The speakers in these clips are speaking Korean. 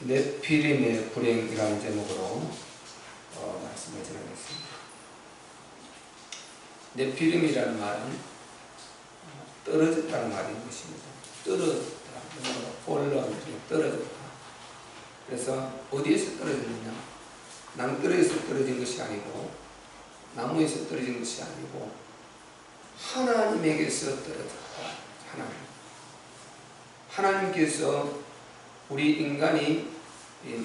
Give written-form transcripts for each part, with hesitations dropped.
네피림의 불행이라는 제목으로 말씀을 드리겠습니다. 네피림이라는 말은 떨어졌다는 말인 것입니다. 떨어졌다, 폴런, 떨어졌다. 그래서 어디에서 떨어졌느냐? 낭떠러지에서 떨어진 것이 아니고, 나무에서 떨어진 것이 아니고, 하나님에게서 떨어졌다. 하나님께서 우리 인간이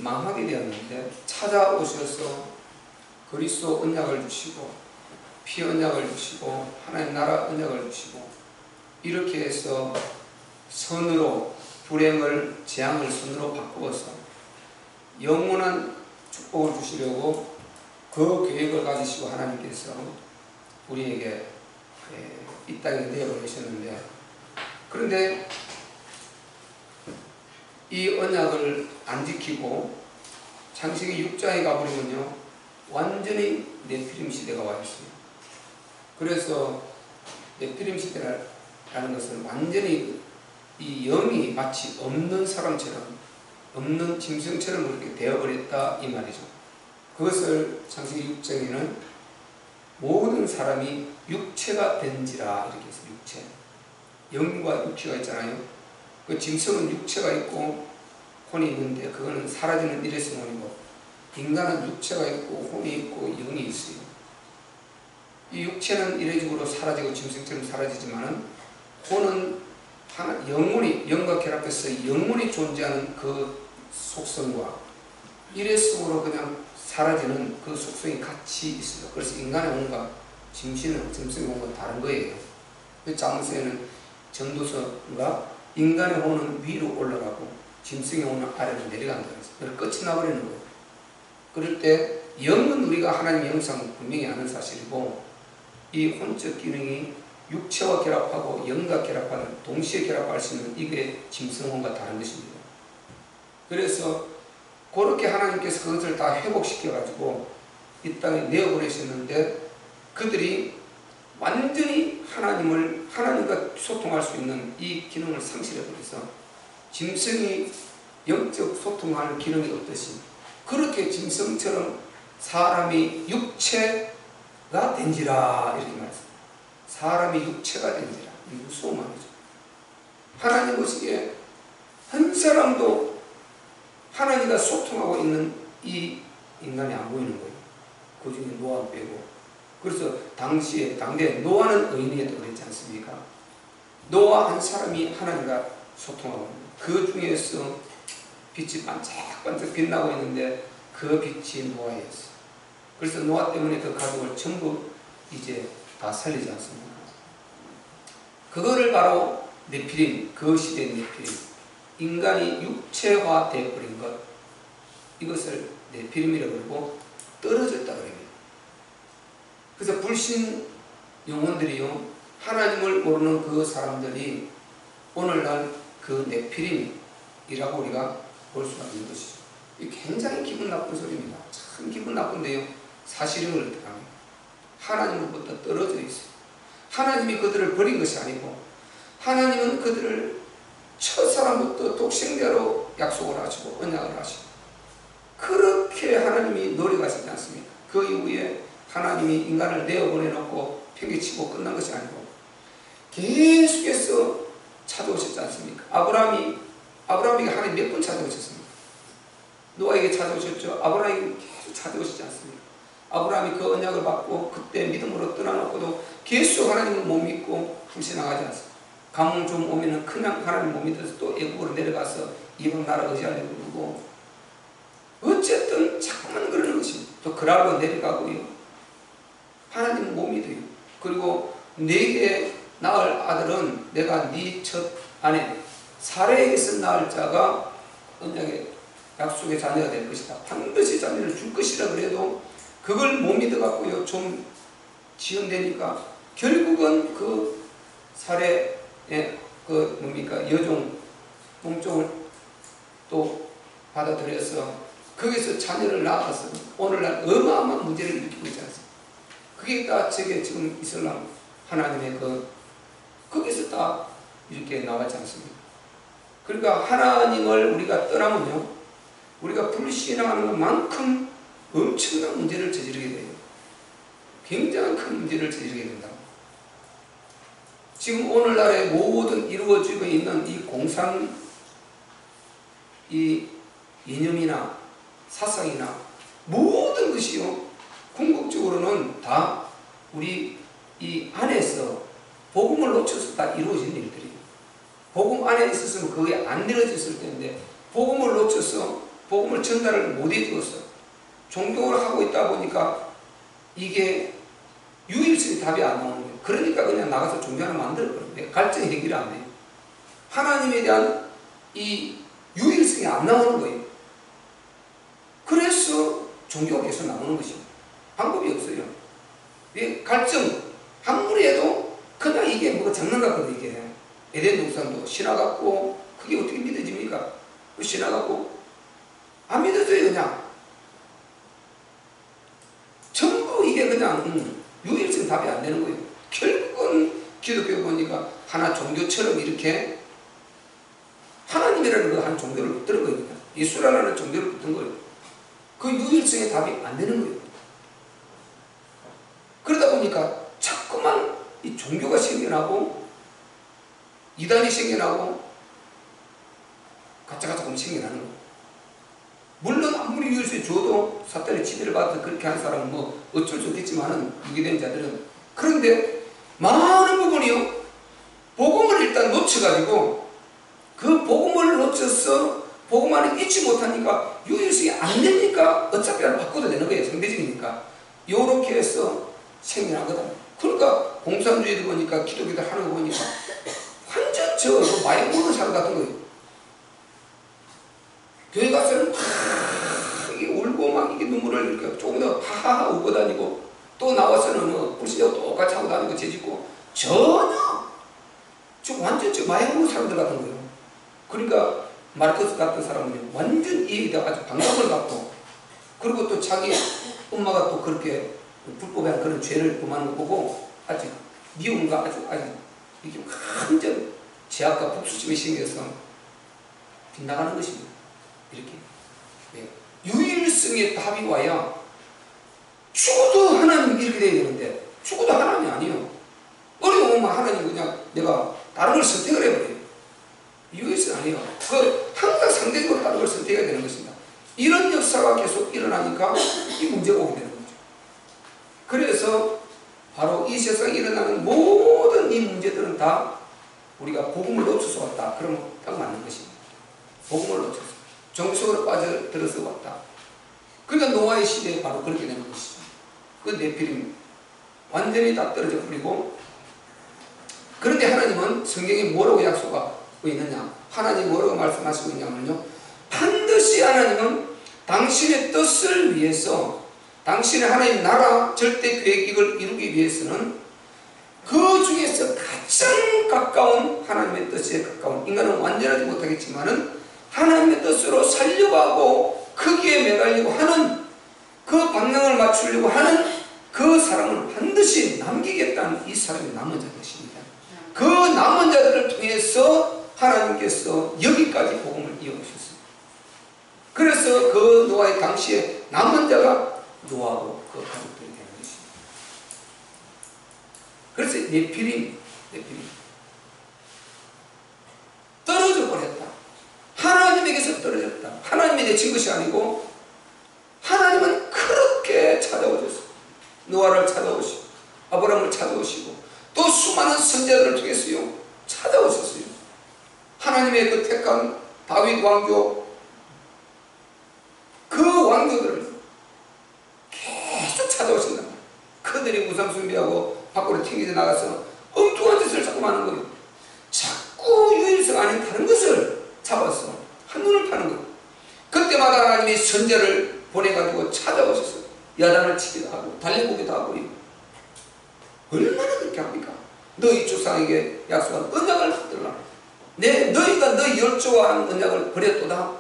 망하게 되었는데 찾아오셔서 그리스도 언약을 주시고 피 언약을 주시고 하나님 나라 언약을 주시고 이렇게 해서 선으로 불행을 재앙을 선으로 바꾸어서 영원한 축복을 주시려고 그 계획을 가지시고 하나님께서 우리에게 이 땅에 내어보내셨는데, 그런데 이 언약을 안 지키고 창세기 6장에 가버리면요 완전히 네피림 시대가 와 있어요. 그래서 네피림 시대라는 것은 완전히 이 영이 마치 없는 사람처럼, 없는 짐승처럼 그렇게 되어버렸다 이 말이죠. 그것을 창세기 6장에는 모든 사람이 육체가 된지라 이렇게 해서 육체, 영과 육체가 있잖아요. 그 짐승은 육체가 있고 혼이 있는데 그거는 사라지는 일회성원이고, 인간은 육체가 있고 혼이 있고 영이 있어요. 이 육체는 이례적으로 사라지고 짐승처럼 사라지지만은 혼은 영혼이, 영과 결합해서 영혼이 존재하는 그 속성과 일회성으로 그냥 사라지는 그 속성이 같이 있어요. 그래서 인간의 혼과 짐승의 혼과 다른 거예요. 그 장세에는 전도서가 인간의 혼은 위로 올라가고 짐승의 혼은 아래로 내려간다. 그래서 끝이 나버리는 거예요. 그럴 때 영은 우리가 하나님의 형상을 분명히 아는 사실이고, 이 혼적 기능이 육체와 결합하고 영과 결합하는, 동시에 결합할 수 있는 이게 짐승혼과 다른 것입니다. 그래서 그렇게 하나님께서 그것을 다 회복시켜가지고 이 땅에 내어보내셨는데, 그들이 완전히 하나님과 소통할 수 있는 이 기능을 상실해버려서 짐승이 영적 소통하는 기능이 없듯이 그렇게 짐승처럼 사람이 육체가 된지라 이렇게 말했습니다. 사람이 육체가 된지라. 무서운 말이죠. 하나님 보시기에 한 사람도 하나님과 소통하고 있는 이 인간이 안 보이는 거예요. 그 중에 노아 빼고. 그래서 당대 노아는 의인이었다고 그랬지 않습니까? 노아 한 사람이 하나님과 소통하고 있는, 그 중에서 빛이 반짝반짝 빛나고 있는데 그 빛이 노아였어요. 그래서 노아 때문에 그 가족을 전부 이제 다 살리지 않습니까? 그거를 바로 네피림, 그 시대의 네피림, 인간이 육체화 되어버린 것, 이것을 네피림이라고 그러고 떨어졌다고 그래요. 그래서 불신 영혼들이요, 하나님을 모르는 그 사람들이 오늘날 그 네피림이라고 우리가 볼 수가 있는 것이죠. 이게 굉장히 기분 나쁜 소리입니다. 참 기분 나쁜데요, 사실임을 어떻게 합니까? 하나님으로부터 떨어져 있어요. 하나님이 그들을 버린 것이 아니고, 하나님은 그들을 첫사람부터 독생자로 약속을 하시고 언약을 하시고 그렇게 하나님이 노력하시지 않습니까? 그 이후에 하나님이 인간을 내어보내놓고 팽개치고 끝난 것이 아니고 계속해서 찾아오셨지 않습니까? 아브라함에게 하나님 몇 번 찾아오셨습니까? 노아에게 찾아오셨죠. 아브라함에게 계속 찾아오시지 않습니까? 아브라함이 그 언약을 받고 그때 믿음으로 떠나놓고도 계속 하나님을 못 믿고 불신하지 않습니까? 가뭄 좀 오면은 그냥 하나님 못 믿어서 또 애국으로 내려가서 이방 나라 의지하려고 그러고, 어쨌든 자꾸만 그러는 것입니다. 또 그라로 내려가고요, 하나님 못 믿어요. 그리고 내게 낳을 아들은 내가 네 첫 아내 사라에게서 낳을 자가 언약의 약속의 자녀가 될 것이다. 반드시 자녀를 줄 것이라 그래도 그걸 못 믿어갖고요, 좀 지연되니까 결국은 그 사례의 그 뭡니까 여종 몸종을 또 받아들여서 거기서 자녀를 낳아서 오늘날 어마어마한 문제를 일으키고 있지 않습니까? 그게 다 저게 지금 이슬람 하나님의 거기서 다 이렇게 나왔지 않습니까? 그러니까 하나님을 우리가 떠나면요, 우리가 불신앙하는 것만큼 엄청난 문제를 저지르게 돼요. 굉장히 큰 문제를 저지르게 된다. 지금 오늘날의 모든 이루어지고 있는 이 공산 이 이념이나 사상이나 모든 것이요, 궁극적으로는 다 우리 이 안에서 복음을 놓쳐서 다 이루어진 일들이에요. 복음 안에 있었으면 그게 안 이루어졌을 텐데, 복음을 놓쳐서 복음을 전달을 못 해주었어. 종교를 하고 있다 보니까 이게 유일성이 답이 안 나오는 거예요. 그러니까 그냥 나가서 종교 하나 만들어버려요. 갈등 해결이 안 돼요. 하나님에 대한 이 유일성이 안 나오는 거예요. 그래서 종교가 계속 나오는 것입니다. 방법이 없어요. 갈증, 아무리 해도 그냥 이게 뭐가 장난 같거든. 이게 에덴 동산도 신화 같고, 그게 어떻게 믿어집니까? 신화 같고 안 믿어져요. 그냥 전부 이게 그냥 유일성 답이 안 되는 거예요. 결국은 기독교 보니까 하나 종교처럼 이렇게 하나님이라는 거 한 종교를 붙드는 거예요. 예수라는 종교를 붙든 거예요. 그 유일성의 답이 안 되는 거예요. 그러다 보니까 자꾸만 이 종교가 생겨나고 이단이 생겨나고 가짜가 조금 생겨나는 거예요. 물론 아무리 유일성이 줘도 사탄의 지배를 받아서 그렇게 하는 사람은 뭐 어쩔 수 없겠지만은, 유기된 자들은. 그런데 많은 부분이요, 복음을 일단 놓쳐가지고 그 복음을 놓쳐서 복음 안에 잊지 못하니까 유일성이 안 되니까 어차피 하나 바꿔도 되는 거예요. 상대적이니까. 요렇게 해서 생겨나거든. 그러니까 공산주의도 보니까 기독교도 하는 거 보니까 완전 저 마약 먹는 사람 같은 거예요. 교회 가서는 막 이게 울고 막 이게 눈물을 이렇게 조금 더 하하하 울고 다니고, 또 나와서는 뭐 불신자고 똑같이 하고 다니고 재짓고, 전혀 저 완전 저 마약 먹는 사람들 같은 거예요. 그러니까 마르크스 같은 사람은 완전 이해가 아주 반감을 갖고, 그리고 또 자기 엄마가 또 그렇게 불법에 한 그런 죄를 범하는 거 보고 아주 미움과 아주 이게 완전 제약과 복수심이 생겨서 빗나가는 것입니다. 이렇게. 네. 유일성의 답이 와야, 죽어도 하나님 이렇게 돼야 되는데 죽어도 하나님이 아니에요. 어려우면 하나님 그냥 내가 다른 걸 선택을 해버려요. 유일성 아니에요. 항상 상대적으로 다른 걸 선택해야 되는 것입니다. 이런 역사가 계속 일어나니까 이 문제가 오게 되는 거죠. 그래서 바로 이 세상에 일어나는 모든 이 문제들은 다 우리가 복음을 놓쳐서 왔다. 그러면 딱 맞는 것입니다. 복음을 놓쳐서 정속으로 빠져들어서 왔다. 그러니까 노아의 시대에 바로 그렇게 되는 것이죠. 그 네피림 완전히 다 떨어져 버리고. 그런데 하나님은 성경에 뭐라고 약속하고 있느냐, 하나님 뭐라고 말씀하시고 있냐면요, 반드시 하나님은 당신의 뜻을 위해서, 당신의 하나님 나라 절대 계획을 이루기 위해서는 그 중에서 가장 가까운 하나님의 뜻에 가까운, 인간은 완전하지 못하겠지만은 하나님의 뜻으로 살려고 하고 거기에 매달리고 하는, 그 방향을 맞추려고 하는 그 사람은 반드시 남기겠다는, 이 사람이 남은 자인 것입니다. 그 남은 자들을 통해서 하나님께서 여기까지 복음을 이어오셨습니다. 그래서 그 노아의 당시에 남은 자가 노아하고 그 가족들이 되는 것입니다. 그래서 네피림 떨어져 버렸다. 하나님에게서 떨어졌다. 하나님이 내친 것이 아니고 하나님은 그렇게 찾아오셨어요. 노아를 찾아오시고 아브라함을 찾아오시고 또 수많은 선자들을 통해서요 찾아오셨어요. 하나님의 그 택한 다윗 왕조, 그 왕조들을 계속 찾아오신다. 그들이 우상숭배하고 밖으로 튕겨져 나가서 엉뚱한 짓을 자꾸 하는 거예요. 자꾸 유일성 아닌 다른 것을 잡아서 한눈을 파는 거예요. 그때마다 하나님이 선자를 보내가지고 찾아오셔서 야단을 치기도 하고 달려보기도 하고, 얼마나 그렇게 합니까? 너희 조상에게 약속한 언약을 받들라. 너희가 너희 열조와 한 언약을 버렸도다.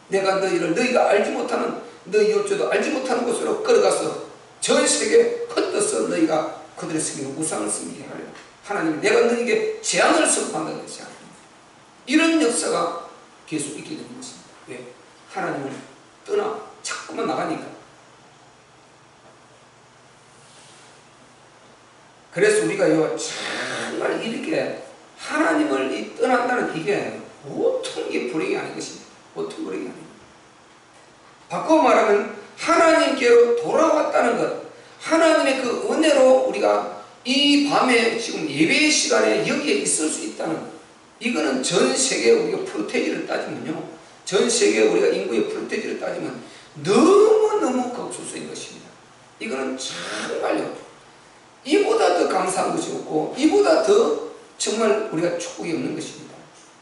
내가 너희가 알지 못하는, 너희 열조도 알지 못하는 곳으로 끌어가서 전 세계 헛되서 너희가 그들의 섬기는 우상을 섬기게 하려. 하나님이 내가 너희에게 재앙을 선포한다는 것이 아닙니다. 이런 역사가 계속 있게 되는 것입니다. 왜? 하나님을 떠나. 자꾸만 나가니까. 그래서 우리가요, 정말 이렇게 하나님을 떠난다는 이게 보통 게 불행이 아닌 것입니다. 보통 불행이 아닙니다. 바꿔 말하면 하나님께로 돌아왔다는 것, 하나님의 그 은혜로 우리가 이 밤에 지금 예배의 시간에 여기에 있을 수 있다는 것, 이거는 전 세계 우리가 프로테이지를 따지면요, 전 세계 우리가 인구의 프로테이지를 따지면 너무너무 극소수인 것입니다. 이거는 정말요, 이보다 더 감사한 것이 없고 이보다 더 정말 우리가 축복이 없는 것입니다.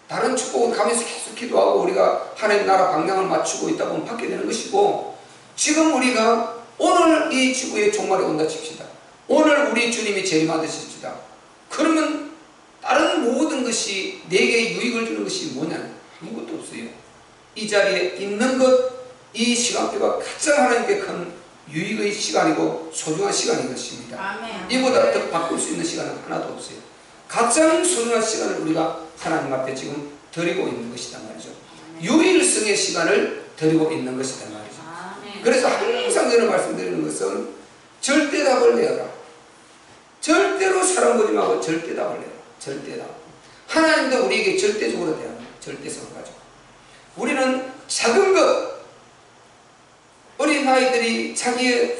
다른 축복은 가면서 계속 기도하고 우리가 하나님 나라 방향을 맞추고 있다 보면 받게 되는 것이고, 지금 우리가 오늘 이 지구의 종말에 온다 칩시다. 오늘 우리 주님이 재림하십시다. 그러면 다른 모든 것이 내게 유익을 주는 것이 뭐냐? 아무것도 없어요. 이 자리에 있는 것, 이 시간표가 가장 하나님께 큰 유익의 시간이고 소중한 시간인 것입니다. 아멘. 이보다 더 바꿀 수 있는 시간은 하나도 없어요. 가장 소중한 시간을 우리가 하나님 앞에 지금 드리고 있는 것이단 말이죠. 유일성의 시간을 드리고 있는 것이단 말이죠. 그래서 항상 저는 말씀드리는 것은 절대답을 내어라. 절대로 사람 보지 말고 절대답을 내어라. 절대답. 하나님도 우리에게 절대적으로 대합니다. 절대성을 가지고. 우리는 작은 것, 어린 아이들이 자기의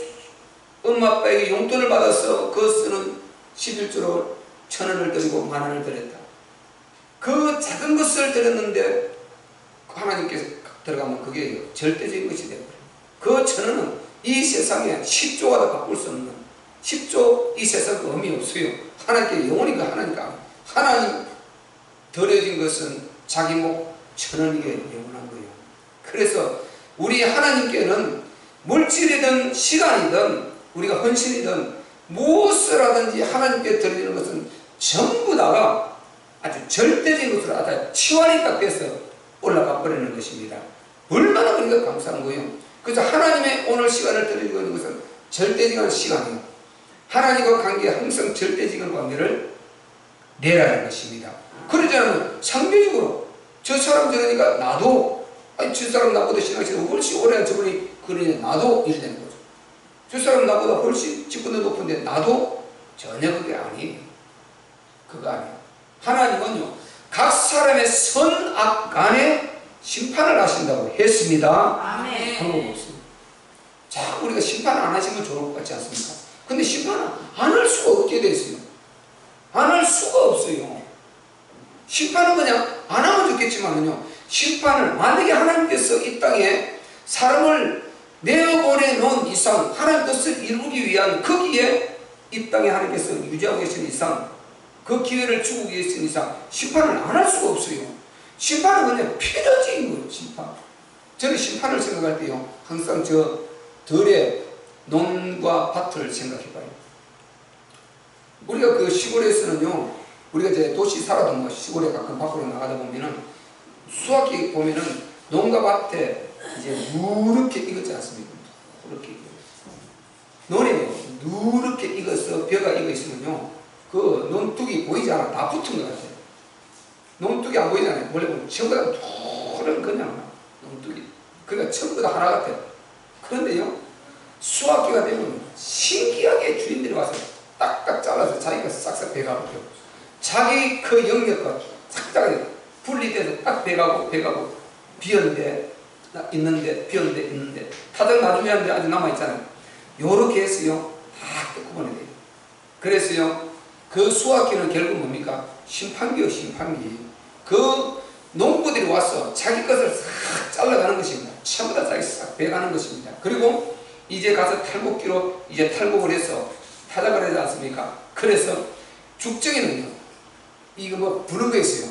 엄마 아빠에게 용돈을 받아서 그 쓰는 11조로 1,000원을 드리고 10,000원을 드렸다. 그 작은 것을 드렸는데 하나님께서 들어가면 그게 절대적인 것이 되어버려요. 그 1,000원은 이 세상에 10조가 더 바꿀 수 없는, 10조 이 세상 그 의미 없어요. 하나님께 영원히 그 하나님 드려진 것은 자기 목 1,000원이게 영원한 거예요. 그래서 우리 하나님께는 물질이든 시간이든 우리가 헌신이든 무엇을 하든지 하나님께 드리는 것은 전부 다가 아주 절대적인 것으로 아주 치환이 딱 돼서 올라가 버리는 것입니다. 얼마나 우리가 감사한 거예요. 그래서 하나님의 오늘 시간을 드리고 있는 것은 절대적인 시간이에요. 하나님과 관계에 항상 절대적인 관계를 내라는 것입니다. 그러지 않으면 상대적으로 저 사람 저러니까 나도, 아니 저 사람 나보다 신앙생활 훨씬 오래 한 저분이 그러니 나도 이래 되는 거죠. 저 사람 나보다 훨씬 직분도 높은데 나도 전혀 그게 아니에요. 그거 아니에요. 하나님은요, 각 사람의 선악 간에 심판을 하신다고 했습니다. 아멘. 방법 없습니다. 자, 우리가 심판 안 하시면 좋을 것 같지 않습니까? 근데 심판을 안 할 수가 없게 돼 있어요. 안 할 수가 없어요. 심판은 그냥 안 하면 좋겠지만요, 심판을 만약에 하나님께서 이 땅에 사람을 내어보내 놓은 이상, 하나님 뜻을 이루기 위한 거기에 이 땅에 하나님께서 유지하고 계신 이상, 그 기회를 주고 계신 이상 심판을 안 할 수가 없어요. 심판은 그냥 필연적인 거예요. 심판. 저는 심판을 생각할 때요, 항상 저 들의 논과 밭을 생각해봐요. 우리가 그 시골에서는요, 우리가 이제 도시 살아도 뭐 시골에 가끔 밖으로 나가다 보면은 수확기 보면은 논과 밭에 이제 누렇게 익었지 않습니까? 누렇게 익어요. 논에 누렇게 익어서 벼가 익어 있으면요, 그 논둑이 보이지 않아. 다 붙은 것 같아요. 논둑이 안 보이잖아요. 원래 보면 전부 다 노란 그냥 논둑이. 그러니까 전부 다 하나 같아요. 그런데요, 수확기가 되면 신기하게 주인들이 와서 딱딱 잘라서 자기가 싹싹 베가고, 자기 그 영역과 싹싹 분리돼서 딱 베가고 비었는데 있는데 비었는데 있는데 타작 놔주면 하는데 아직 남아있잖아요. 요렇게 해서요 다 끝구멍이 돼요. 그래서요 그 수확기는 결국 뭡니까? 심판기요. 심판기. 그 농부들이 와서 자기 것을 싹 잘라가는 것입니다. 전부 다 자기 싹 베가는 것입니다. 그리고 이제 가서 탈곡기로 이제 탈곡을 해서 타작을 하지 않습니까? 그래서 죽정이는요, 이거 뭐 부는 거 있어요.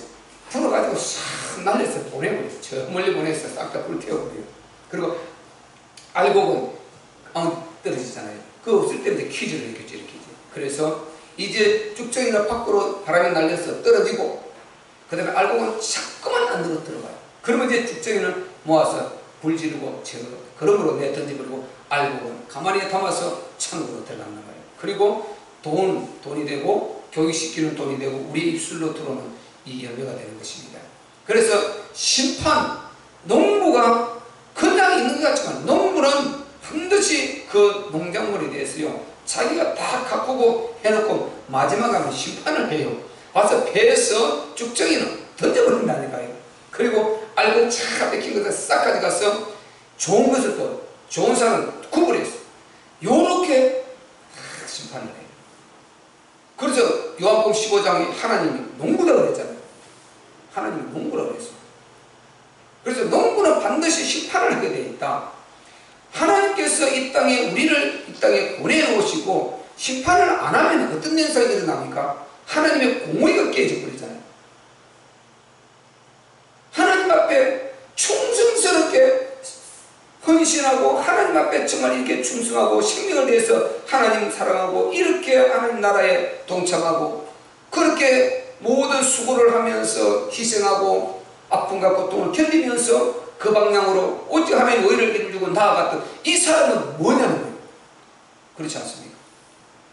불어가지고 싹 날려서 보내버려요. 저 멀리 보내서 싹 다 불태워버려요. 그리고 알곡은 떨어지잖아요. 그거 없을 때 이제 퀴즈를 했겠죠. 이렇게. 그래서 이제 죽정이가 밖으로 바람에 날려서 떨어지고, 그 다음에 알곡은 자꾸만 안으로 들어가요. 그러면 이제 죽정이는 모아서 불 지르고 그러므로 내 던져버리고, 알곡은 가만히 담아서 천국으로 들어가는 거예요. 그리고 돈이 되고 교육시키는 돈이 되고 우리 입술로 들어오는 이 열매가 되는 것입니다. 그래서 심판, 농부가 그냥 있는 것 같지만 그 농작물에 대해서요 자기가 다 가꾸고 해놓고 마지막에 하면 심판을 해요. 와서 배에서 쭉정이는 던져버린다니까요. 그리고 알고 차 뺏긴 것을 싹 가져가서 좋은 것을 또 좋은 사람을 구분해서 요렇게 심판을 해요. 그래서 요한복음 15장에 하나님이 농부라고 그랬잖아요. 하나님이 농부라고 그랬어요. 그래서 농부는 반드시 심판을 하게 되어 있다. 하나님께서 이 땅에 우리를 이 땅에 보내놓으시고 심판을 안 하면 어떤 현상이 일어납니까? 하나님의 공의가 깨져 버리잖아요. 하나님 앞에 충성스럽게 헌신하고 하나님 앞에 정말 이렇게 충성하고 생명을 대해서 하나님 사랑하고 이렇게 하나님 나라에 동참하고 그렇게 모든 수고를 하면서 희생하고 아픔과 고통을 견디면서 그 방향으로 오직 하나님 의를 이루려고 나아갔던 이 사람은 뭐냐는 거예요. 그렇지 않습니까?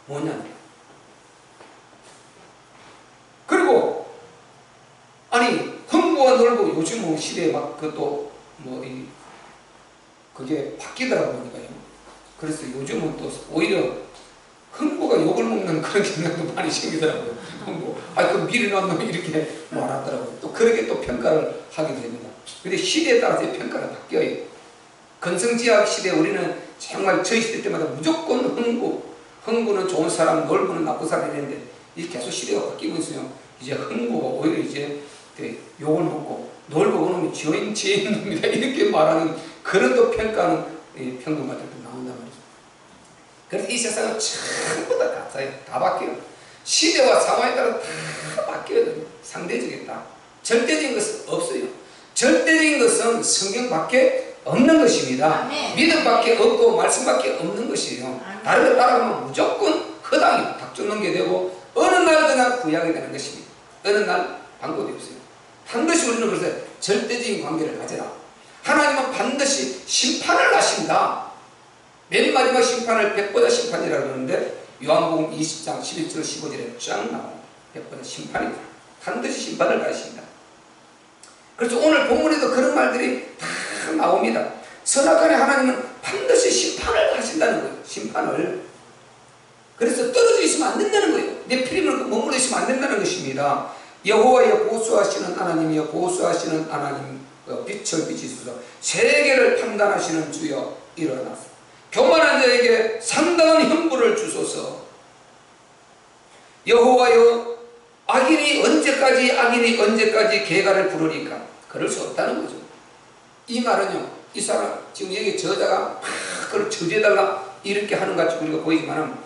뭐냐는 거예요. 그리고 아니 흥부가 넓고 요즘 뭐 시대에 막 그것도 뭐 그게 바뀌더라고 보니까요. 그래서 요즘은 또 오히려 흥부가 욕을 먹는 그런 경향도 많이 생기더라고요. 흥부. 그 미련한 놈이 이렇게 말하더라고요. 또 그렇게 또 평가를 하게 됩니다. 근데 시대에 따라서 평가가 바뀌어요. 건성지학 시대에 우리는 정말 저희 시대 때마다 무조건 흥부는 좋은 사람, 놀부는 나쁜 사람이랬는데 이 계속 시대가 바뀌고 있어요. 이제 흥부가 오히려 이제 욕을 먹고 놀부 그놈이 지인 놈이다 이렇게 말하는 그런 또 평가는 평론가들도 나온단 말이죠. 그래서 이 세상은 전부 다 같아요. 다 바뀌어요. 시대와 상황에 따라 다 바뀌어야 됩니다. 상대적인 다. 절대적인 것은 없어요. 절대적인 것은 성경밖에 없는 것입니다. 아멘. 믿음밖에 없고 말씀밖에 없는 것이에요. 아멘. 다른 걸 따라가면 무조건 허당이 닥쳐놓는 게 되고 어느 날 그냥 구약이 되는 것입니다. 어느 날 방법이 없어요. 반드시 우리는 그래서 절대적인 관계를 가져라. 하나님은 반드시 심판을 하신다. 맨 마지막 심판을 백보자 심판이라고 그러는데 요한복음 20장 11절 15절에 쫙 나와요. 백보자 심판이다. 반드시 심판을 하신다. 그래서 오늘 본문에도 그런 말들이 다 나옵니다. 선악간에 하나님은 반드시 심판을 하신다는 거예요. 심판을. 그래서 떨어져 있으면 안 된다는 거예요. 내 피림을 머물러 있으면 안 된다는 것입니다. 여호와여 보수하시는 하나님이여 보수하시는 하나님 빛을 비치소서. 세계를 판단하시는 주여 일어나소서. 교만한 자에게 상당한 형벌을 주소서. 여호와여 악인이 언제까지 계가를 부르니까 그럴 수 없다는 거죠. 이 말은요 이 사람 지금 여기 저자가 막 그걸 저주해달라 이렇게 하는 것 같이 우리가 보이지만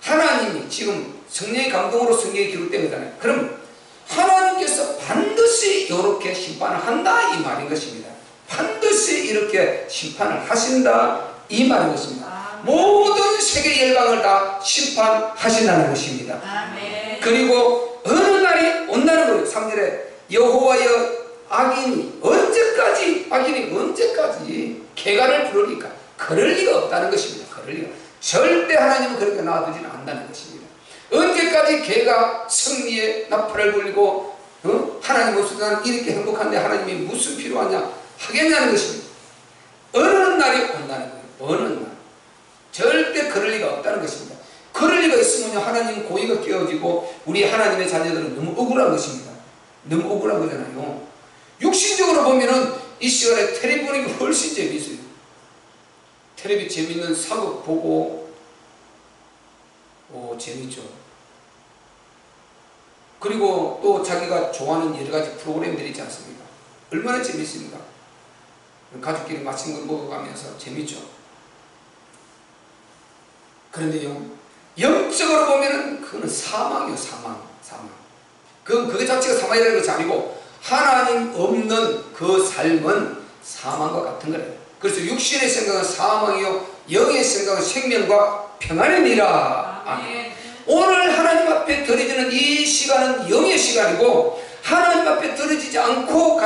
하나님이 지금 성령의 감동으로 성경에 기록된 거잖아요. 그럼 하나님께서 반드시 이렇게 심판을 한다 이 말인 것입니다. 반드시 이렇게 심판을 하신다 이 말인 것입니다. 모든 세계 열방을 다 심판하신다는 것입니다. 아멘. 그리고 어느 날이 온다는 거예요. 3절에 여호와여 악인이 언제까지 계가를 부르니까 그럴 리가 없다는 것입니다. 그럴 리가 절대 하나님은 그렇게 놔두지는 않는다는 것입니다. 언제까지 개가 승리의 나팔을 불리고 하나님 없어서 나는 이렇게 행복한데 하나님이 무슨 필요하냐 하겠냐는 것입니다. 어느 날이 온다는 거예요. 어느 날. 절대 그럴 리가 없다는 것입니다. 그럴 리가 있으면요 하나님 고의가 깨어지고 우리 하나님의 자녀들은 너무 억울한 것입니다. 너무 억울한 거잖아요. 육신적으로 보면은 이 시간에 텔레비 보는 게 훨씬 재미있어요. 텔레비 재밌는 사극 보고 재밌죠. 그리고 또 자기가 좋아하는 여러 가지 프로그램들이 있지 않습니까? 얼마나 재밌습니까? 가족끼리 맛있는 거 먹어가면서 재밌죠. 그런데요 영적으로 보면은 그거는 사망이요. 사망. 그 자체가 사망이라는 것이 아니고 하나님 없는 그 삶은 사망과 같은 거예요. 그래서 육신의 생각은 사망이요 영의 생각은 생명과 평안이니라. 아멘. 오늘 하나님 앞에 드려지는 이 시간은 영의 시간이고 하나님 앞에 드려지지 않고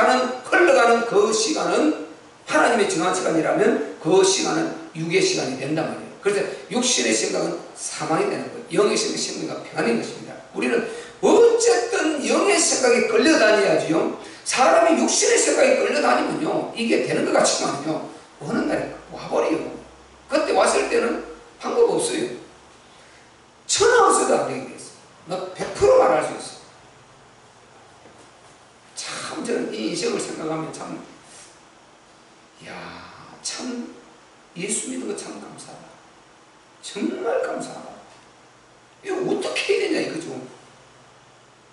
흘러가는 그 시간은 하나님의 정한 시간이라면 그 시간은 육의 시간이 된단 말이에요. 그래서 육신의 생각은 사망이 되는 거예요. 영의 생각은 생명과 평안인 것입니다. 우리는 어쨌든 영의 생각에 끌려다녀야지요. 사람이 육신의 생각에 끌려다니면요 이게 되는 것 같지만요 어느 날에 와버려요. 그때 왔을 때는 방법 없어요. 천하 없어도 안 되게 됐어. 나 100% 말할 수 있어. 참 저는 이 인생을 생각하면 참, 참 예수 믿은 거 참 감사하다. 정말 감사하다. 이거 어떻게 해야 되냐 이거죠.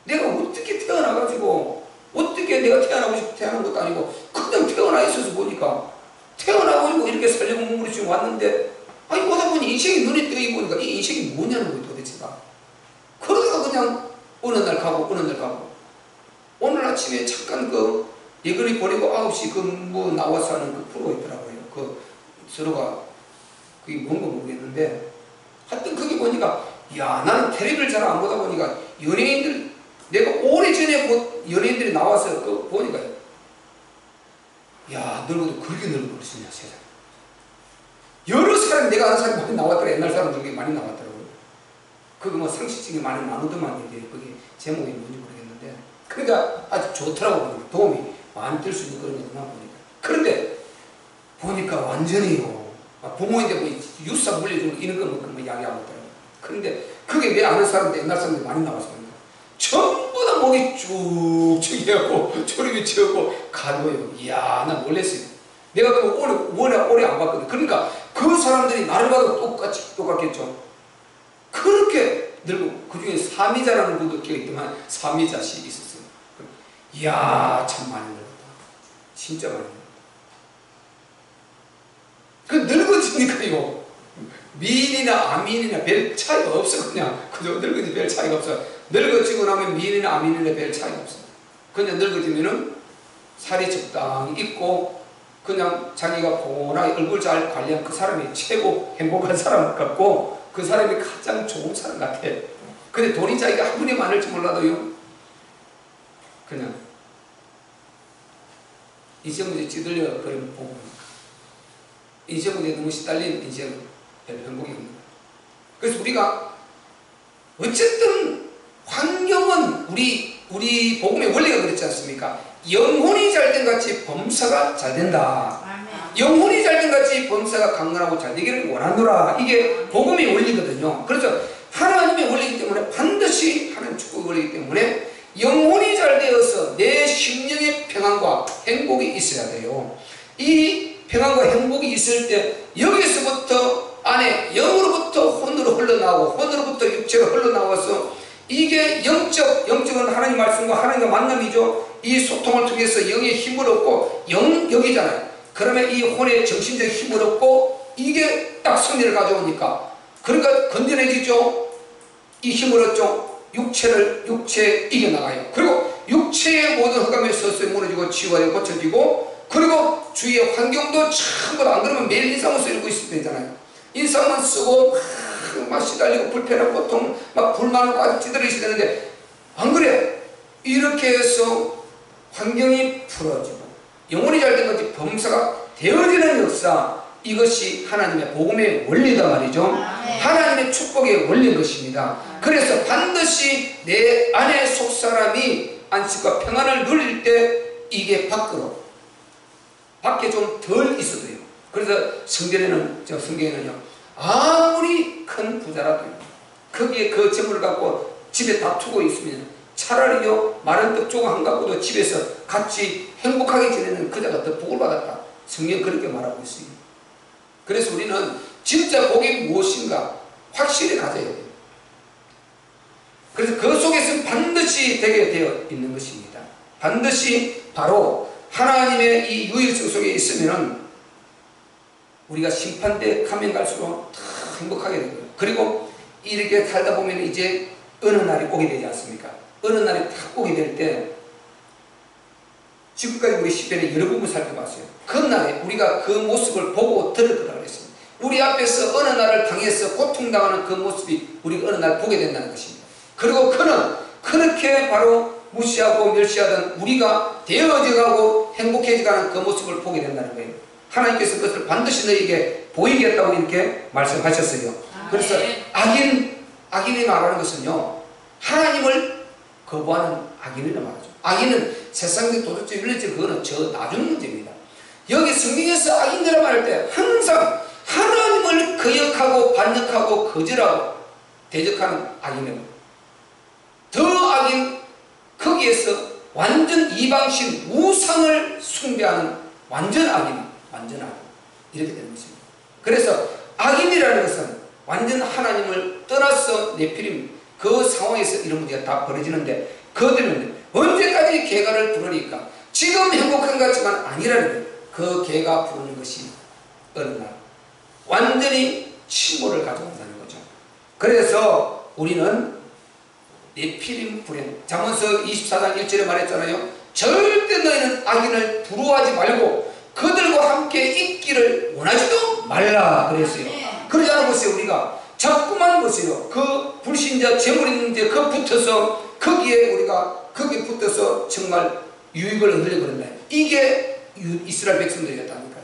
내가 어떻게 태어나가지고, 어떻게 내가 태어나고 싶어 태어난 것도 아니고 그냥 태어나 있어서 보니까 태어나가지고 이렇게 살려고 몸으로 지금 왔는데, 아니 보다 보니 인생이 눈에 뜨이 보니까 이 인생이 뭐냐는 거예요 도대체가. 그러다가 그냥 어느 날 가고 어느 날 가고, 오늘 아침에 잠깐 그 예근이 버리고 9시 그 뭐 나와서 하는 그 프로가 있더라고요. 그 서로가 그게 뭔가 모르겠는데, 하여튼 그게 보니까 나는 텔레비를 잘 안 보다 보니까 연예인들, 내가 오래전에 연예인들이 나와서 그 보니까 늙어도 그렇게 늙을 수 있냐 세상에. 여러 사람이, 내가 아는 사람이 많이 나왔더라. 옛날 사람 중에 많이 나왔더라고요. 그거 뭐 상식적인 많이 나누더만 이게 그게 제목이 뭔지 모르겠는데, 그러니까 아주 좋더라고 보니까 도움이 많이 될 수 있는 그런 것만 보니까. 그런데 보니까 완전히요, 부모인데 뭐 유사 물려주고 이런 거 뭐 이야기 안 하더라고요. 그런데 그게 내 아는 사람들, 옛날 사람들이 많이 나와서 보니까 전부 다 목이 쭉쭉 해갖고 초림이 채우고 가도요. 나 놀랬어요. 내가 그거 오래 안 봤거든. 그러니까 그 사람들이 나를 봐도 똑같겠죠. 그렇게 늙고, 그 중에 사미자라는 분도 기억있더만 사미자씨 있었어요. 참 많이 늙었다. 진짜 많이 늙었다. 그 늙어지니까요, 미인이나 아민이나 별 차이가 없어. 그냥 그저 늙어지 별 차이가 없어. 늙어지고 나면 미인이나 아민이나 별 차이가 없어. 그냥 늙어지면은 살이 적당히 있고 그냥 자기가 보나히 얼굴 잘 관리한 그 사람이 최고 행복한 사람 같고, 그 사람이 가장 좋은 사람 같아. 근데 돈이 자기가 한 푼이 많을지 몰라도요, 그냥 인생 문제 찌들려 그런 보고, 인생 문제에 너무 시달린 인생은 별 행복이 없는 거예요. 그래서 우리가 어쨌든 환경은 우리 복음의 원리가 그렇지 않습니까? 영혼이 잘된 같이 범사가 잘 된다. 영혼이 잘된 같이 범사가 강건하고 잘 되기를 원하노라. 이게 복음의 원리거든요. 그래서 하나님의 원리이기 때문에, 반드시 하나님 축복의 원리이기 때문에 영혼이 잘 되어서 내 심령의 평안과 행복이 있어야 돼요. 이 평안과 행복이 있을 때 여기서부터 안에 영으로부터 혼으로 흘러나오고 혼으로부터 육체로 흘러나와서, 이게 영적은 하나님 말씀과 하나님과 만남이죠. 이 소통을 통해서 영의 힘을 얻고, 영이잖아요. 그러면 이 혼의 정신적 힘을 얻고, 이게 딱 승리를 가져오니까, 그러니까 건전해지죠. 이 힘을 얻죠. 육체에 이겨나가요. 그리고 육체의 모든 흑암이 서서히 무너지고 치유하여 고쳐지고, 그리고 주위의 환경도 전부 다, 안 그러면 매일 인상을 쓰고 있을 때잖아요. 인상만 쓰고 막 시달리고 불편하고 고통, 막 불만을 가지고 찌들어 있어야 되는데, 안 그래. 이렇게 해서 환경이 풀어지고 영혼이 잘된 것이 범사가 되어지는 역사, 이것이 하나님의 복음의 원리다 말이죠. 하나님의 축복의 원리인 것입니다. 그래서 반드시 내 안에 속사람이 안식과 평안을 누릴 때 이게 밖에 좀 덜 있어도 돼요. 그래서 성경에는요, 아무리 큰 부자라도요, 거기에 그 재물을 갖고 집에 다투고 있으면 차라리요, 마른 떡 조각 한 갖고도 집에서 같이 행복하게 지내는 그자가 더 복을 받았다. 성경 그렇게 말하고 있어요. 그래서 우리는 진짜 복이 무엇인가 확실히 가져야 돼요. 그래서 그 속에서는 반드시 되게 되어 있는 것입니다. 반드시 바로 하나님의 이 유일성 속에 있으면은 우리가 심판대 가면 갈수록 다 행복하게 되고요. 그리고 이렇게 살다 보면 이제 어느 날이 오게 되지 않습니까? 어느 날이 딱 오게 될 때, 지금까지 우리 시편에 여러 부분 살펴봤어요. 그 날에 우리가 그 모습을 보고 들을 거라고 했습니다. 우리 앞에서 어느 날을 당해서 고통당하는 그 모습이 우리가 어느 날 보게 된다는 것입니다. 그리고 그는 그렇게 바로 무시하고 멸시하던 우리가 되어져가고 행복해져가는 그 모습을 보게 된다는 거예요. 하나님께서 그것을 반드시 너에게 보이겠다고 이렇게 말씀하셨어요. 그래서 악인이 말하는 것은요, 하나님을 거부하는 악인이라 말하죠. 악인은 세상의 도덕적 윤리적, 그거는 저 나중 문제입니다. 여기 성경에서 악인이라 말할 때 항상 하나님을 하나님을 거역하고 반역하고 거절하고 대적하는 악인은 더 악인 거기에서 완전 이방신 우상을 숭배하는 완전 악인 이렇게 되는 것입니다. 그래서 악인이라는 것은 완전 하나님을 떠나서 네피림 그 상황에서 이런 문제가 다 벌어지는데 그들은 언제까지 개가를 부르니까 지금 행복한 것 같지만 아니라는 거예요. 그 개가 부르는 것이 어느 날 완전히 침몰을 가져온다는 거죠. 그래서 우리는 네피림 불행 잠언서 24장 1절에 말했잖아요. 절대 너희는 악인을 부러워하지 말고 그들과 함께 있기를 원하지도 말라 그랬어요. 그러지 않아 보세요. 우리가 자꾸만 보세요. 그 불신자 재물 있는 데 그 붙어서 거기에 우리가 거기에 붙어서 정말 유익을 얻으려고 그런다. 이게 이스라엘 백성들이었다니까요.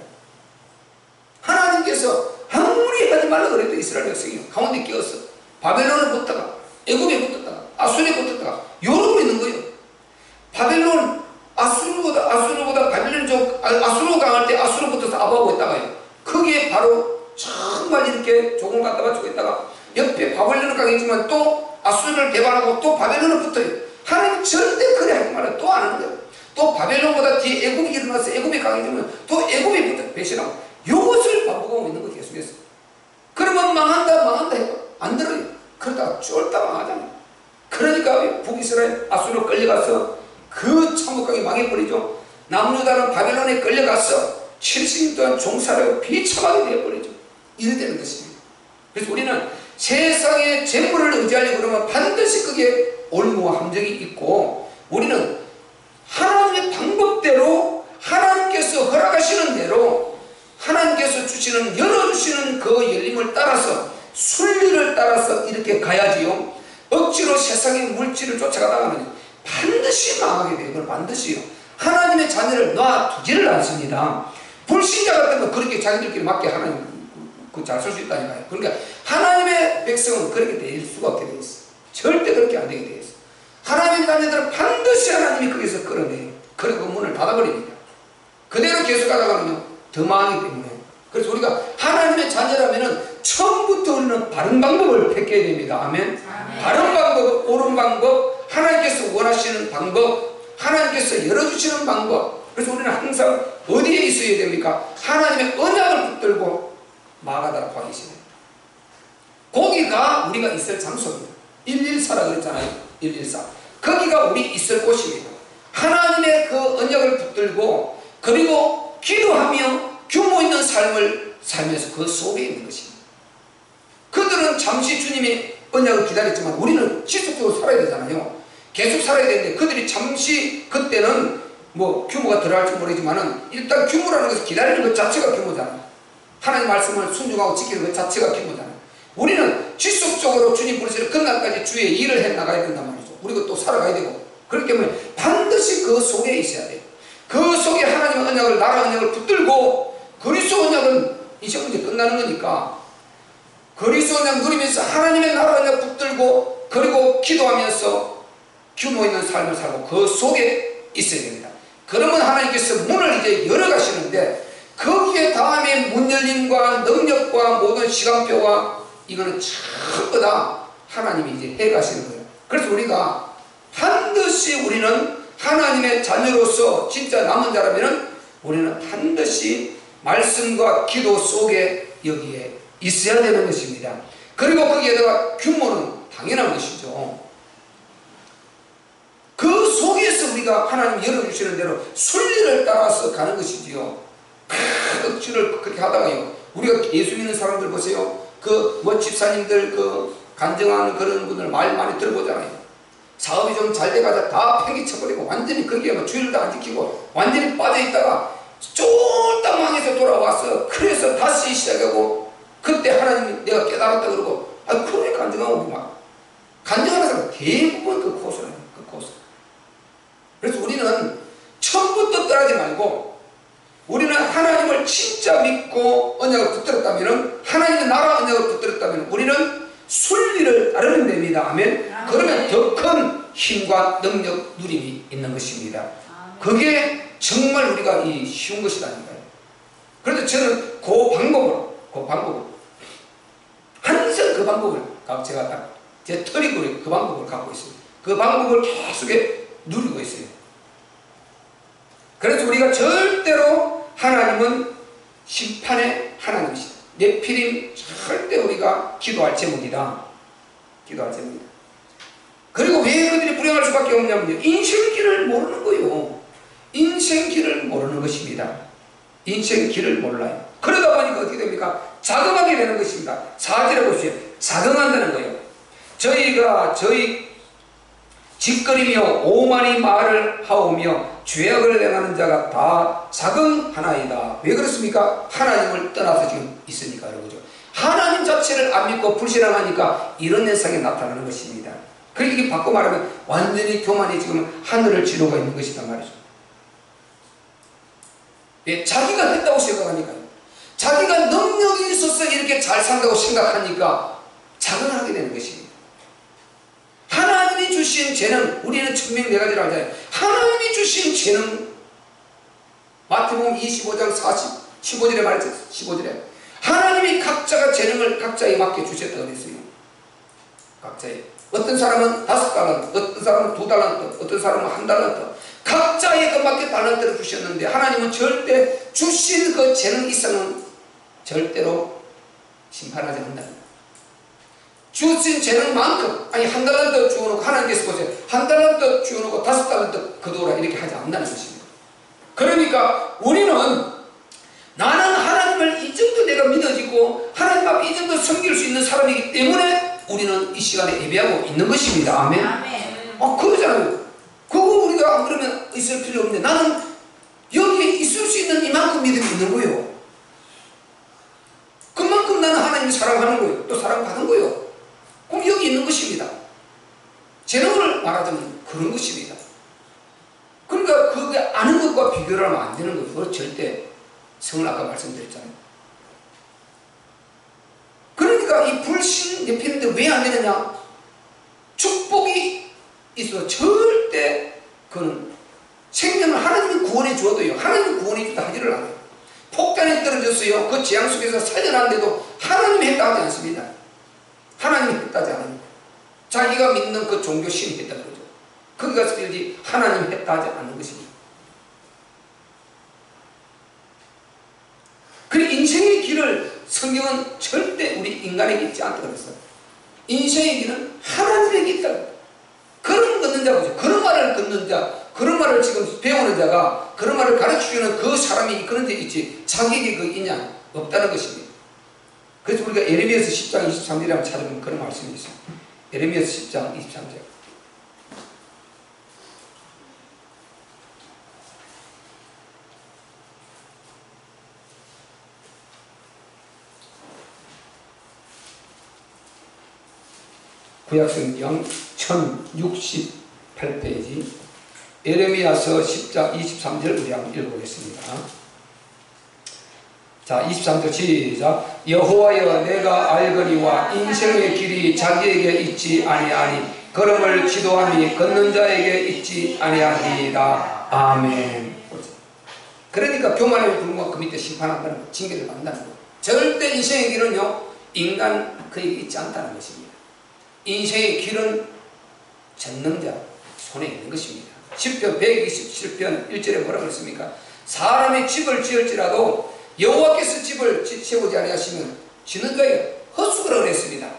하나님께서 아무리 하지 말라 그래도 이스라엘 백성이 가운데 끼었어. 바벨론을 붙다가 애굽에 붙었다가 아수르에 붙었다가 여러 있는 거예요. 바벨론 아수르보다 바벨론 쪽 아수르 강할 때 아수르 붙어서 아부하고 있다가요. 거기에 바로 정말 이렇게 조금 갔다가 죽었다가 옆에 바벨론은 강이지만 또 아수르를 배반하고 또 바벨론을 붙어요. 하나님 절대 그래 하지 말아요. 또 안 하는 거예요. 또 바벨론보다 뒤에 애굽이 일어나서 애굽이 강해지면 또 애굽이 붙어 배신하고 이것을 반복하고 있는 거 계속해서. 그러면 망한다 해요. 안 들어요. 그러다가 쫄다 망하잖아요. 그러니까 북이스라엘 아수르로 끌려가서 그 참혹하게 망해버리죠. 남유다는 바벨론에 끌려가서 70년 동안 종살이하고 비참하게 되어버리죠. 이래 되는 것입니다. 그래서 우리는 세상의 재물을 의지하려고 그러면 반드시 그게 올무와 함정이 있고 우리는 하나님의 방법대로 하나님께서 허락하시는 대로 하나님께서 주시는 열어주시는 그 열림을 따라서 순리를 따라서 이렇게 가야지요. 억지로 세상의 물질을 쫓아가다가는 반드시 망하게 돼요. 그건 반드시요. 하나님의 자녀를 놔두지를 않습니다. 불신자 같으면 그렇게 자기들끼리 맞게 하나님 잘 쓸 수 있다니까요. 그러니까 하나님의 백성은 그렇게 될 수가 없게 돼 있어. 절대 그렇게 안 되게 돼 있어. 하나님의 자녀들은 반드시 하나님이 거기서 끌어내요. 그리고 문을 닫아버립니다. 그대로 계속 가다가는요 더 망하기 때문에. 그래서 우리가 하나님의 자녀라면은 처음부터 우리는 바른 방법을 택해야 됩니다. 아멘. 바른 방법, 옳은 방법, 하나님께서 원하시는 방법, 하나님께서 열어주시는 방법. 그래서 우리는 항상 어디에 있어야 됩니까? 하나님의 언약을 붙들고 마가다라 파기시네. 거기가 우리가 있을 장소입니다. 114라 그랬잖아요. 114. 거기가 우리 있을 곳입니다. 하나님의 그 언약을 붙들고 그리고 기도하며 규모 있는 삶을 살면서 그 속에 있는 것입니다. 그들은 잠시 주님의 언약을 기다렸지만 우리는 지속적으로 살아야 되잖아요. 계속 살아야 되는데 그들이 잠시 그때는 뭐 규모가 들어갈지 모르지만은 일단 규모라는 것은 기다리는 것 자체가 규모잖아요. 하나님 말씀을 순종하고 지키는 것 자체가 규모잖아요. 우리는 지속적으로 주님 부르시는 그날까지 주의 일을 해나가야 된단 말이죠. 우리가 또 살아가야 되고 그렇기 때문에 반드시 그 속에 있어야 돼요. 그 속에 하나님의 언약을 나라 언약을 붙들고 그리스도 언약은 이제 문제 끝나는 거니까 그리스도 언약 누리면서 하나님의 나라 언약 붙들고 그리고 기도하면서 규모 있는 삶을 살고 그 속에 있어야 됩니다. 그러면 하나님께서 문을 이제 열어가시는데 거기에 다음에 문 열림과 능력과 모든 시간표와 이거는 전부 다 하나님이 이제 해가시는 거예요. 그래서 우리가 반드시 우리는 하나님의 자녀로서 진짜 남은 자라면은 우리는 반드시 말씀과 기도 속에 여기에 있어야 되는 것입니다. 그리고 거기에다가 규모는 당연한 것이죠. 그 속에서 우리가 하나님 열어주시는 대로 순리를 따라서 가는 것이지요. 억지를 그렇게 하다가요. 우리가 예수 믿는 사람들 보세요. 그 뭐 집사님들 그 간증하는 그런 분들 말 많이 들어보잖아요. 사업이 좀 잘 돼가자 다 팽개쳐버리고 완전히 거기에 뭐 주의를 다 안 지키고 완전히 빠져있다가 쫄딱 망해서 돌아와서 그래서 다시 시작하고 그때 하나님이 내가 깨달았다 그러고 그래 간증하고 막 간증하는 사람 대부분 그 코스라요. 그 코스. 그래서 우리는 처음부터 떠나지 말고 우리는 하나님을 진짜 믿고 언약을 붙들었다면 하나님의 나라 언약을 붙들었다면 우리는 순리를 따르면 됩니다. 아멘. 그러면 더 큰 힘과 능력 누림이 있는 것입니다. 그게 정말 우리가 이 쉬운 것이라니까요. 그래서 저는 그 방법으로 그 방법을 제가 딱 제 트릭으로 그 방법을 갖고 있습니다. 그 방법을 계속 누리고 있어요. 그래서 우리가 절대로 하나님은 심판의 하나님이시다. 네피림 절대 우리가 기도할 제목이다. 기도할 제목이다. 그리고 왜 그들이 불행할 수밖에 없냐면요, 인생길을 모르는 거예요. 인생길을 모르는 것입니다. 인생길을 몰라요. 그러다 보니까 어떻게 됩니까? 자금하게 되는 것입니다. 4절에 보시죠. 자금한다는 거예요. 저희 짓거리며 오만이 말을 하오며 죄악을 행하는 자가 다 자금하나이다. 왜 그렇습니까? 하나님을 떠나서 지금 있으니까 그런 거죠. 하나님 자체를 안 믿고 불신앙하니까 이런 현상이 나타나는 것입니다. 그러니까 이게 바꿔 말하면 완전히 교만이 지금 하늘을 지르고 있는 것이란 말이죠. 예, 자기가 했다고 생각하니까요. 자기가 능력이 있어서 이렇게 잘 산다고 생각하니까 자금을 하게 되는 것입니다. 하나님이 주신 재능, 우리는 천명 네 가지라고 하잖아요. 하나님이 주신 재능, 마태복음 25장 15절에 말했죠. 15절에 하나님이 각자가 재능을 각자에 맞게 주셨다고 그랬어요. 각자에. 어떤 사람은 5달란트, 어떤 사람은 2달란트, 어떤 사람은 1달란트, 각자에 맞게 달란트를 주셨는데 하나님은 절대 주신 그 재능 이상은 절대로 심판하지 않는다. 주신 재능만큼, 아니 1달란트 주어놓고 하나님께서 보세요. 1달란트 주어놓고 5달란트 거두어라 이렇게 하지 않는다는 것입니다. 그러니까 우리는 나는 하나님을 이 정도 내가 믿어지고 하나님 앞에 이 정도 섬길 수 있는 사람이기 때문에 우리는 이 시간에 예배하고 있는 것입니다. 아멘. 그러잖아요. 그거 우리가 안 그러면 있을 필요 없는데 나는 여기에 있을 수 있는 이만큼 믿음이 있는 거예요. 그만큼 나는 하나님을 사랑하는 거예요. 또 사랑받은 거예요. 그럼 여기 있는 것입니다. 재능을 말하자면 그런 것입니다. 그러니까 그게 아는 것과 비교를 하면 안 되는 거예요. 그걸 절대 성을 아까 말씀드렸잖아요. 그러니까 이 불신 예피는데 왜 안 되느냐? 축복이 있어 절대 그는 생명을 하나님이 구원해 주어도요. 하나님이 구원해 주다 하지를 않아요. 폭탄에 떨어졌어요. 그 재앙 속에서 살려놨는데도 하나님이 했다 하지 않습니다. 하나님이 했다지 않습니다. 자기가 믿는 그 종교 신이 했다 그러죠. 거기 가서 빌지 하나님이 했다 하지 않는 것입니다. 그리고 인생의 길을 성경은 절대 우리 인간에게 있지 않다고 그랬어요. 인생의 길은 하나님에게 있다. 그런 걷는 자죠. 그런 말을 걷는 자, 그런 말을 지금 배우는 자가 그런 말을 가르치는 그 사람이 그런 데 있지 자기에게 그 있냐? 없다는 것입니다. 그래서 우리가 에레미야서 10장 23절에 한번 찾아보면 그런 말씀이 있어요. 에레미야서 10장 23절. 구약성경 1068페이지 에레미야서 10장 23절 우리 한번 읽어보겠습니다. 자, 23절 시작. 여호와여 내가 알거니와 인생의 길이 자기에게 있지 아니하니 걸음을 지도함이 걷는 자에게 있지 아니하니이다. 아멘. 그러니까 교만의 불구가 그 밑에 심판한다는 거, 징계를 받는다는 거. 절대 인생의 길은요 인간 그에게 있지 않다는 것입니다. 인생의 길은 전능자 손에 있는 것입니다. 시편 127편 1절에 뭐라고 그랬습니까? 사람의 집을 지을지라도 여호와께서 집을 세우지 아니하시면 지는 자에게 헛수고라고 그랬습니다.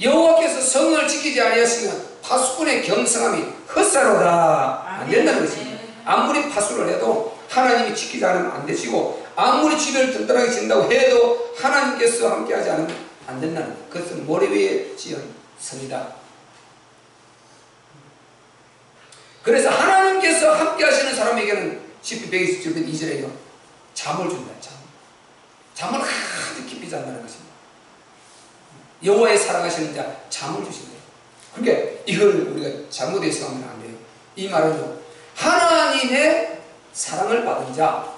여호와께서 성을 지키지 아니하시면 파수꾼의 경성함이 헛사로다. 안 된다는 것입니다. 아무리 파수를 해도 하나님이 지키지 않으면 안 되시고 아무리 집을 든든하게 짓는다고 해도 하나님께서 함께하지 않으면 안 된다는 것. 그것은 모래 위에 지은 성이다. 그래서 하나님께서 함께하시는 사람에게는 시편 127편 2절에요 잠을 준다. 잠을 아주 깊이 잔다는 것입니다. 여호와의 사랑하시는 자 잠을 주신대요. 그러니까 이걸 우리가 잘못해 생각하면 안 돼요. 이 말은요 하나님의 사랑을 받은 자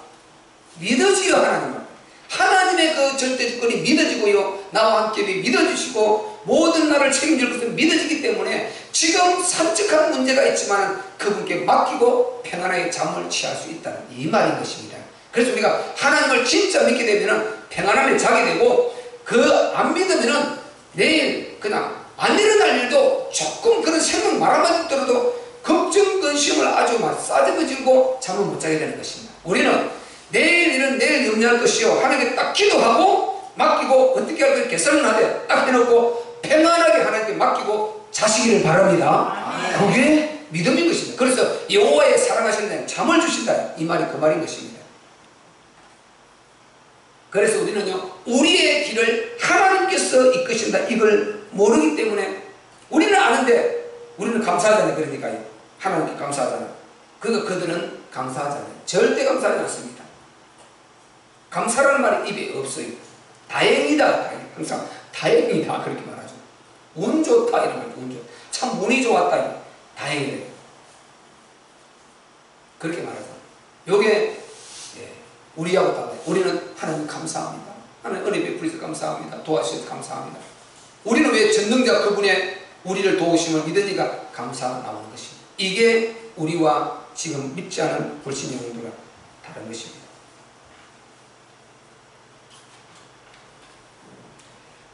믿어지요. 하나님의 그 절대주권이 믿어지고요 나와 함께 믿어주시고 모든 나를 책임질 것은 믿어지기 때문에 지금 산적한 문제가 있지만 그분께 맡기고 평안하게 잠을 취할 수 있다는 이 말인 것입니다. 그래서 우리가 하나님을 진짜 믿게 되면 평안함에 자게 되고 그 안 믿으면 내일 그냥 안 일어날 일도 조금 그런 생각 말 한마디 들어도 걱정, 근심을 아주 막 싸집어지고 잠을 못 자게 되는 것입니다. 우리는 내일 일은 내일 염려할 것이요, 하나님께 딱 기도하고 맡기고 어떻게 할까 개선을 하되 딱 해놓고 평안하게 하나님께 맡기고 자시기를 바랍니다. 그게 믿음인 것입니다. 그래서 여호와의 사랑하시는 자는 잠을 주신다, 이 말이 그 말인 것입니다. 그래서 우리는요, 우리의 길을 하나님께서 이끄신다, 이걸 모르기 때문에 우리는 아는데 우리는 감사하잖아요. 그러니까요, 하나님께 감사하잖아요. 그들은 감사하잖아요. 절대 감사하지 않습니다. 감사라는 말이 입에 없어요. 다행이다, 다행. 항상 다행이다 그렇게 말하죠. 운 좋다 이런 말, 운 좋다. 참 운이 좋았다, 다행이다 그렇게 말하죠. 요게 우리하고 다르다. 우리는 하나님 감사합니다. 하나님 은혜 베풀어서 감사합니다. 도와주셔서 감사합니다. 우리는 왜 전능자 그분의 우리를 도우심을 믿으니까 감사가 나오는 것입니다. 이게 우리와 지금 믿지 않은 불신 영혼들과 다른 것입니다.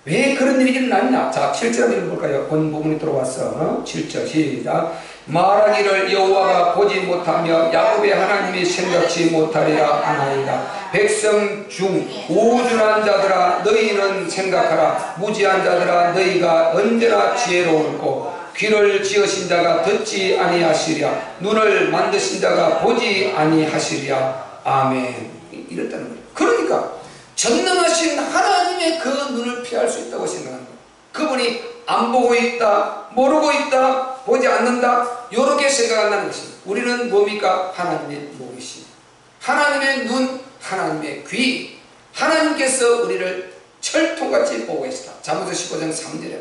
왜 그런 일이 일어났냐? 자, 7절 한번 읽어볼까요? 본 부분이 들어왔어. 7절 시작. 말하기를 여호와가 보지 못하며 야곱의 하나님이 생각지 못하리라 하나이다. 백성 중 우준한 자들아 너희는 생각하라. 무지한 자들아 너희가 언제나 지혜로울고 귀를 지으신 자가 듣지 아니하시랴. 눈을 만드신 자가 보지 아니하시랴. 아멘. 이랬다는 거예요. 그러니까 전능하신 하나님의 그 눈을 피할 수 있다고 생각하는 거예요. 그분이 안 보고 있다, 모르고 있다, 보지 않는다, 이렇게 생각한다는 것입니다. 우리는 뭡니까? 하나님의 목이십니다. 하나님의 눈, 하나님의 귀, 하나님께서 우리를 철통같이 보고 계시다. 잠언서 15장 3절에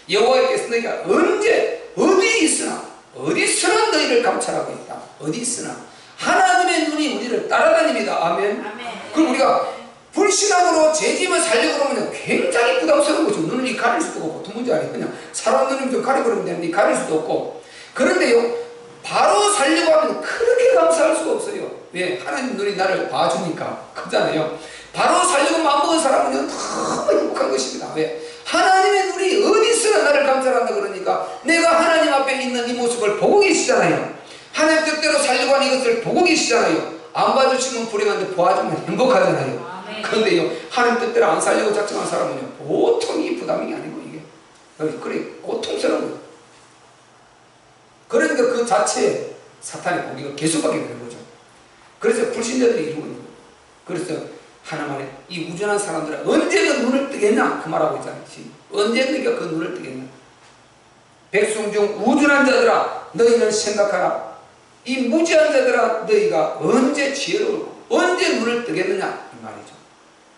여호와께서 너희가 언제 어디 있으나 어디서나 너희를 감찰하고 있다. 어디 있으나 하나님의 눈이 우리를 따라다닙니다. 아멘. 그럼 우리가 불신앙으로 제 집을 살려고 그러면 굉장히 부담스러운 거죠. 눈을 가릴 수도 없고, 보통 문제 아니에요. 그냥 사람 눈을 좀 가리고 그러면 되는데 가릴 수도 없고. 그런데요, 바로 살려고 하면 그렇게 감사할 수가 없어요. 왜? 하나님 눈이 나를 봐주니까. 그렇잖아요. 바로 살려고 마음먹은 사람은 너무 행복한 것입니다. 왜? 하나님의 눈이 어디 있으나 나를 감찰한다 그러니까 내가 하나님 앞에 있는 이 모습을 보고 계시잖아요. 하나님 뜻대로 살려고 하는 이것을 보고 계시잖아요. 안 봐주시면 불행한데 봐주면 행복하잖아요. 그런데요, 하나님 뜻대로 안 살려고 작정한 사람은요, 보통 이 부담이 아니고 이게 그래 고통스러운 거예요. 그러니까 그 자체에 사탄의 공격을 계속하게 되는 거죠. 그래서 불신자들이 이루고 있는 거예요. 그래서 하나만에 이 우준한 사람들은 언제 그 눈을 뜨겠냐 그 말하고 있잖아요. 언제 그러니까 그 눈을 뜨겠냐. 백성 중 우준한 자들아 너희는 생각하라. 이 무지한 자들아 너희가 언제 지혜로울고 언제 눈을 뜨겠느냐 이 말이죠.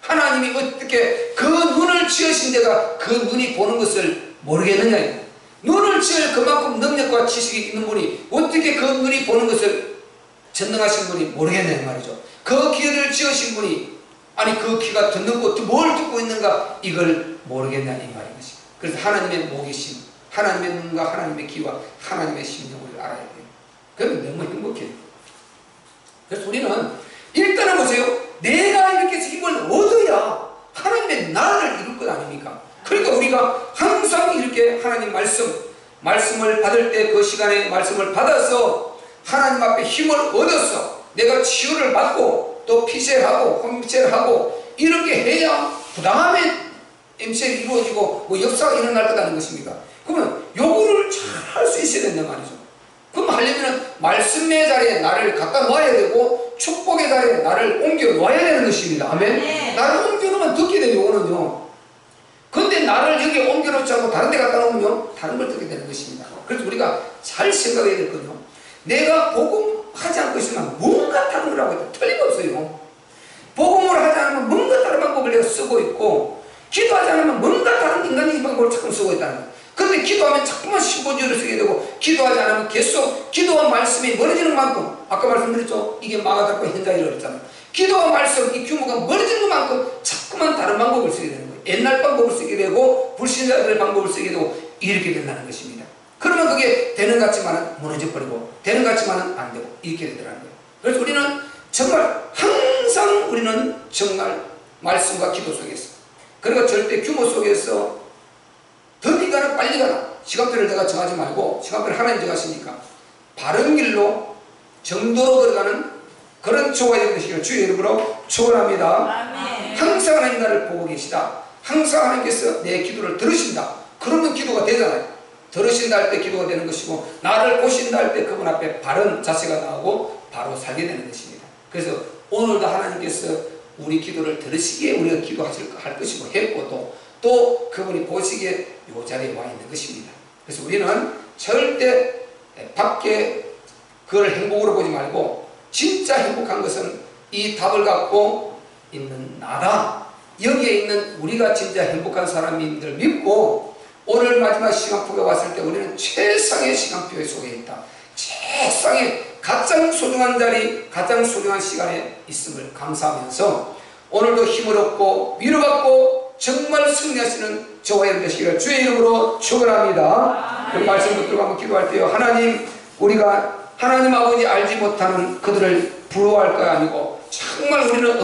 하나님이 어떻게 그 눈을 지으신 데가 그 눈이 보는 것을 모르겠느냐. 눈을 지을 그만큼 능력과 지식이 있는 분이 어떻게 그 눈이 보는 것을 전능하신 분이 모르겠냐 말이죠. 그 귀를 지으신 분이 아니 그 귀가 듣는 것 뭘 듣고 있는가 이걸 모르겠냐 이 말인 것입니다. 그래서 하나님의 목이심, 하나님의 눈과 하나님의 귀와 하나님의 심령을 알아야 돼요. 그러면 너무 행복해요. 그래서 우리는 일단은 보세요. 내가 이렇게 힘을 얻어야 하나님의 나라를 이룰 것 아닙니까? 그러니까 우리가 항상 이렇게 하나님 말씀을 받을 때 그 시간에 말씀을 받아서 하나님 앞에 힘을 얻어서 내가 치유를 받고 또 피세하고 홈피세하고 이렇게 해야 그 다음에 MCL이 이루어지고 뭐 역사가 일어날 거라는 것입니다. 그러면 요거를 잘 할 수 있어야 된단 말이죠. 그럼 하려면 말씀의 자리에 나를 갖다 놓아야 되고 축복의 자리에 나를 옮겨 놓아야 되는 것입니다. 아멘. 네. 나를 옮겨 놓으면 듣게 되는 요거는요. 근데 나를 여기 옮겨 놓지 않고 다른 데 갖다 놓으면 다른 걸 듣게 되는 것입니다. 그래서 우리가 잘 생각해야 될 건요. 내가 복음하지 않고 있으면 뭔가 다른 걸 하고 있다. 틀림없어요. 복음을 하지 않으면 뭔가 다른 방법을 내가 쓰고 있고 기도하지 않으면 뭔가 다른 인간적인 방법을 자꾸 쓰고 있다는 거예요. 그런데 기도하면 자꾸만 신보지어를 쓰게 되고 기도하지 않으면 계속 기도와 말씀이 멀어지는 만큼 아까 말씀드렸죠. 이게 마가다고 현장이라고 그랬잖아요. 기도와 말씀 이 규모가 멀어지는 것만큼 자꾸만 다른 방법을 쓰게 되는 거예요. 옛날 방법을 쓰게 되고 불신자들의 방법을 쓰게 되고 이렇게 된다는 것입니다. 그러면 그게 되는 것 같지만은 무너져버리고 되는 것 같지만은 안 되고 이렇게 되더라는 거예요. 그래서 우리는 정말 항상 우리는 정말 말씀과 기도 속에서 그리고 절대 규모 속에서 가나 빨리 가나 시간표를 내가 정하지 말고 시간표를 하나님 정하시니까 바른 길로 정도로 걸어가는 그런 초가 되시기를 주의 이름으로 축원합니다. 항상 하나님 나를 보고 계시다. 항상 하나님께서 내 기도를 들으신다. 그러면 기도가 되잖아요. 들으신다 할 때 기도가 되는 것이고 것이고 보신다 할 때 그분 앞에 바른 자세가 나오고 바로 살게 되는 것입니다. 그래서 오늘도 하나님께서 우리 기도를 들으시기에 우리가 기도할 것이고 했고 또 그분이 보시기에 이 자리에 와 있는 것입니다. 그래서 우리는 절대 밖에 그걸 행복으로 보지 말고 진짜 행복한 것은 이 답을 갖고 있는 나다. 여기에 있는 우리가 진짜 행복한 사람인들 믿고 오늘 마지막 시간표가 왔을 때 우리는 최상의 시간표 속에 있다. 최상의 가장 소중한 자리, 가장 소중한 시간에 있음을 감사하면서 오늘도 힘을 얻고 위로받고 정말 승리하시는 저와 여러분 되시기를 주의 이름으로 축원합니다. 그 말씀 붙들고 한번 기도할 때요. 하나님, 우리가 하나님 아버지 알지 못하는 그들을 부러워할 거 아니고 정말 우리는